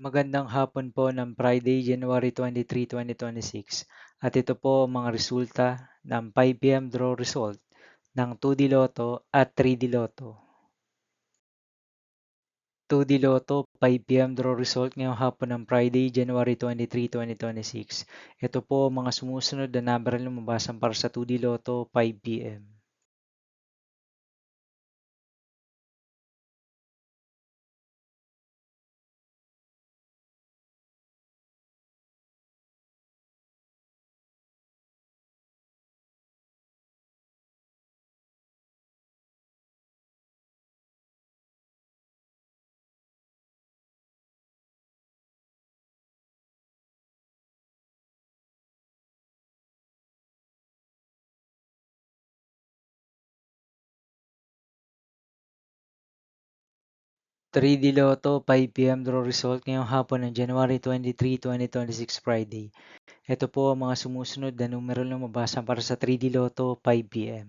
Magandang hapon po ng Friday, January 23, 2026. At ito po ang mga resulta ng 5 p.m. draw result ng 2D Lotto at 3D Lotto. 2D Lotto 5 p.m. draw result ngayong hapon ng Friday, January 23, 2026. Ito po ang mga sumusunod na number na lumabasan para sa 2D Lotto 5 p.m. 3D Lotto 5 p.m. draw result ngayong hapon ng January 23, 2026 Friday. Ito po ang mga sumusunod na numero na lumabasan para sa 3D Lotto 5 p.m.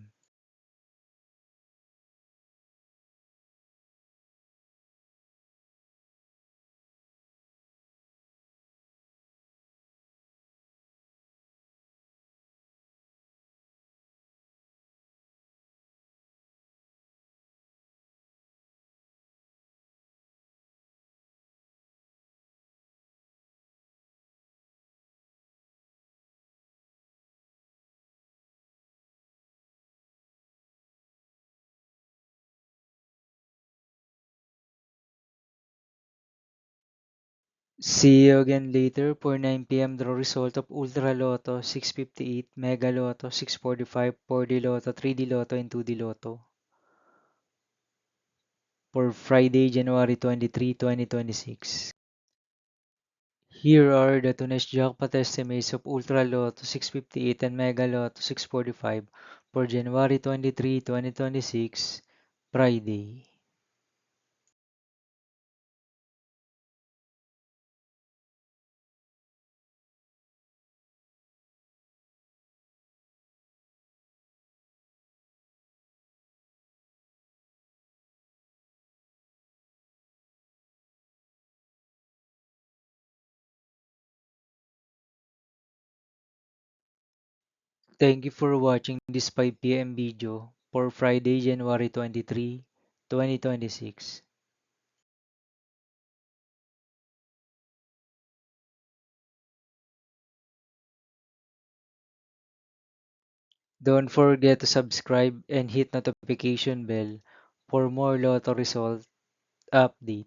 'See you again later for 9 p.m. draw result of Ultra Lotto 658, Mega Lotto 645, 4D Lotto, 3D Lotto, and 2D Lotto for Friday, January 23, 2026. Here are the today's jackpot estimates of Ultra Lotto 658 and Mega Lotto 645 for January 23, 2026, Friday. Thank you for watching this 5 p.m. video for Friday, January 23, 2026. Don't forget to subscribe and hit notification bell for more lotto result update.